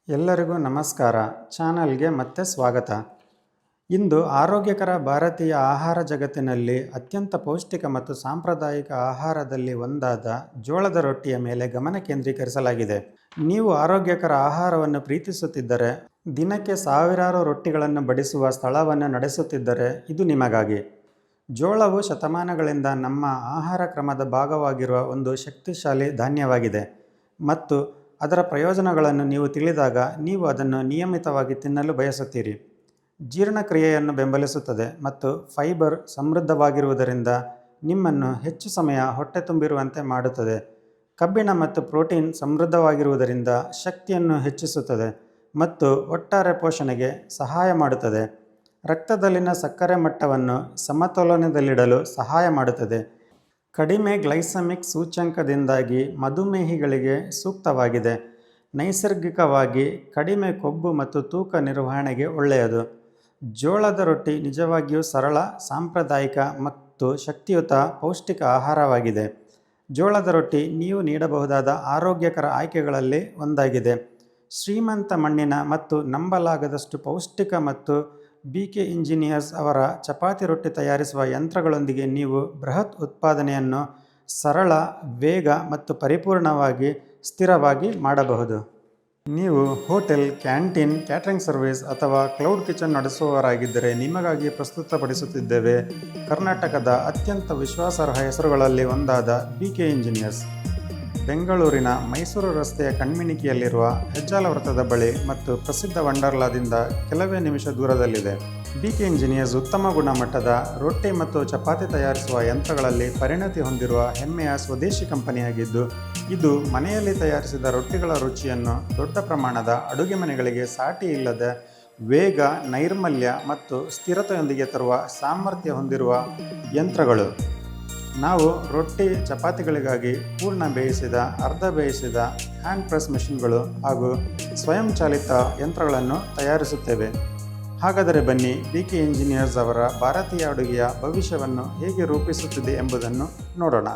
ಎಲ್ಲರಿಗೂ ನಮಸ್ಕಾರ. ಚಾನಲ್ಗೆ ಮತ್ತೆ ಸ್ವಾಗತ. ಇಂದು ಆರೋಗ್ಯಕರ ಭಾರತೀಯ ಆಹಾರ ಜಗತ್ತಿನಲ್ಲಿ ಅತ್ಯಂತ ಪೌಷ್ಟಿಕ ಮತ್ತು ಸಾಂಪ್ರದಾಯಿಕ ಆಹಾರದಲ್ಲಿ ಒಂದಾದ ಜೋಳದ ರೊಟ್ಟಿಯ ಮೇಲೆ ಗಮನ ಕೇಂದ್ರೀಕರಿಸಲಾಗಿದೆ. ನೀವು ಆರೋಗ್ಯಕರ ಆಹಾರವನ್ನು ಪ್ರೀತಿಸುತ್ತಿದ್ದರೆ, ದಿನಕ್ಕೆ ಸಾವಿರಾರು ರೊಟ್ಟಿಗಳನ್ನು ಬಡಿಸುವ ಸ್ಥಳವನ್ನು ನಡೆಸುತ್ತಿದ್ದರೆ ಇದು ನಿಮಗಾಗಿ. ಜೋಳವು ಶತಮಾನಗಳಿಂದ ನಮ್ಮ ಆಹಾರ ಕ್ರಮದ ಭಾಗವಾಗಿರುವ ಒಂದು ಶಕ್ತಿಶಾಲಿ ಧಾನ್ಯವಾಗಿದೆ ಮತ್ತು ಅದರ ಪ್ರಯೋಜನಗಳನ್ನು ನೀವು ತಿಳಿದಾಗ ನೀವು ಅದನ್ನು ನಿಯಮಿತವಾಗಿ ತಿನ್ನಲು ಬಯಸುತ್ತೀರಿ. ಜೀರ್ಣಕ್ರಿಯೆಯನ್ನು ಬೆಂಬಲಿಸುತ್ತದೆ ಮತ್ತು ಫೈಬರ್ ಸಮೃದ್ಧವಾಗಿರುವುದರಿಂದ ನಿಮ್ಮನ್ನು ಹೆಚ್ಚು ಸಮಯ ಹೊಟ್ಟೆ ತುಂಬಿರುವಂತೆ ಮಾಡುತ್ತದೆ. ಕಬ್ಬಿಣ ಮತ್ತು ಪ್ರೋಟೀನ್ ಸಮೃದ್ಧವಾಗಿರುವುದರಿಂದ ಶಕ್ತಿಯನ್ನು ಹೆಚ್ಚಿಸುತ್ತದೆ ಮತ್ತು ಒಟ್ಟಾರೆ ಪೋಷಣೆಗೆ ಸಹಾಯ ಮಾಡುತ್ತದೆ. ರಕ್ತದಲ್ಲಿನ ಸಕ್ಕರೆ ಮಟ್ಟವನ್ನು ಸಮತೋಲನದಲ್ಲಿಡಲು ಸಹಾಯ ಮಾಡುತ್ತದೆ. ಕಡಿಮೆ ಗ್ಲೈಸೆಮಿಕ್ ಸೂಚ್ಯಂಕದಿಂದಾಗಿ ಮಧುಮೇಹಿಗಳಿಗೆ ಸೂಕ್ತವಾಗಿದೆ. ನೈಸರ್ಗಿಕವಾಗಿ ಕಡಿಮೆ ಕೊಬ್ಬು ಮತ್ತು ತೂಕ ನಿರ್ವಹಣೆಗೆ ಒಳ್ಳೆಯದು. ಜೋಳದ ರೊಟ್ಟಿ ನಿಜವಾಗಿಯೂ ಸರಳ, ಸಾಂಪ್ರದಾಯಿಕ ಮತ್ತು ಶಕ್ತಿಯುತ ಪೌಷ್ಟಿಕ ಆಹಾರವಾಗಿದೆ. ಜೋಳದ ರೊಟ್ಟಿ ನೀವು ನೀಡಬಹುದಾದ ಆರೋಗ್ಯಕರ ಆಯ್ಕೆಗಳಲ್ಲಿ ಒಂದಾಗಿದೆ. ಶ್ರೀಮಂತ ಮಣ್ಣಿನ ಮತ್ತು ನಂಬಲಾಗದಷ್ಟು ಪೌಷ್ಟಿಕ ಮತ್ತು ಬಿಕೆ ಇಂಜಿನಿಯರ್ಸ್ ಅವರ ಚಪಾತಿ ರೊಟ್ಟಿ ತಯಾರಿಸುವ ಯಂತ್ರಗಳೊಂದಿಗೆ ನೀವು ಬೃಹತ್ ಉತ್ಪಾದನೆಯನ್ನು ಸರಳ, ವೇಗ ಮತ್ತು ಪರಿಪೂರ್ಣವಾಗಿ ಸ್ಥಿರವಾಗಿ ಮಾಡಬಹುದು. ನೀವು ಹೋಟೆಲ್, ಕ್ಯಾಂಟೀನ್, ಕ್ಯಾಟರಿಂಗ್ ಸರ್ವಿಸ್ ಅಥವಾ ಕ್ಲೌಡ್ ಕಿಚನ್ ನಡೆಸುವವರಾಗಿದ್ದರೆ ನಿಮಗಾಗಿ ಪ್ರಸ್ತುತಪಡಿಸುತ್ತಿದ್ದೇವೆ ಕರ್ನಾಟಕದ ಅತ್ಯಂತ ವಿಶ್ವಾಸಾರ್ಹ ಹೆಸರುಗಳಲ್ಲಿ ಒಂದಾದ ಬಿಕೆ ಇಂಜಿನಿಯರ್ಸ್. ಬೆಂಗಳೂರಿನ ಮೈಸೂರು ರಸ್ತೆಯ ಕಣ್ಮಿಣಿಕೆಯಲ್ಲಿರುವ ಹೆಜ್ಜಾಲ ವೃತ್ತದ ಬಳಿ ಮತ್ತು ಪ್ರಸಿದ್ಧ ವಂಡರ್ಲಾದಿಂದ ಕೆಲವೇ ನಿಮಿಷ ದೂರದಲ್ಲಿದೆ. ಬಿಕೆ ಇಂಜಿನಿಯರ್ಸ್ ಉತ್ತಮ ಗುಣಮಟ್ಟದ ರೊಟ್ಟಿ ಮತ್ತು ಚಪಾತಿ ತಯಾರಿಸುವ ಯಂತ್ರಗಳಲ್ಲಿ ಪರಿಣತಿ ಹೊಂದಿರುವ ಹೆಮ್ಮೆಯ ಸ್ವದೇಶಿ ಕಂಪನಿಯಾಗಿದ್ದು, ಇದು ಮನೆಯಲ್ಲಿ ತಯಾರಿಸಿದ ರೊಟ್ಟಿಗಳ ರುಚಿಯನ್ನು ದೊಡ್ಡ ಪ್ರಮಾಣದ ಅಡುಗೆ ಮನೆಗಳಿಗೆ ಸಾಟಿ ಇಲ್ಲದ ವೇಗ, ನೈರ್ಮಲ್ಯ ಮತ್ತು ಸ್ಥಿರತೆಯೊಂದಿಗೆ ತರುವ ಸಾಮರ್ಥ್ಯ ಹೊಂದಿರುವ ಯಂತ್ರಗಳು. ನಾವು ರೊಟ್ಟಿ, ಚಪಾತಿಗಳಿಗಾಗಿ ಪೂರ್ಣ ಬೇಯಿಸಿದ, ಅರ್ಧ ಬೇಯಿಸಿದ ಹ್ಯಾಂಡ್ ಪ್ರೆಸ್ ಮೆಷಿನ್ಗಳು ಹಾಗೂ ಸ್ವಯಂಚಾಲಿತ ಯಂತ್ರಗಳನ್ನು ತಯಾರಿಸುತ್ತೇವೆ. ಹಾಗಾದರೆ ಬನ್ನಿ, ಬಿಕೆ ಇಂಜಿನಿಯರ್ಸ್ ಅವರ ಭಾರತೀಯ ಅಡುಗೆಯ ಭವಿಷ್ಯವನ್ನು ಹೇಗೆ ರೂಪಿಸುತ್ತಿದೆ ಎಂಬುದನ್ನು ನೋಡೋಣ.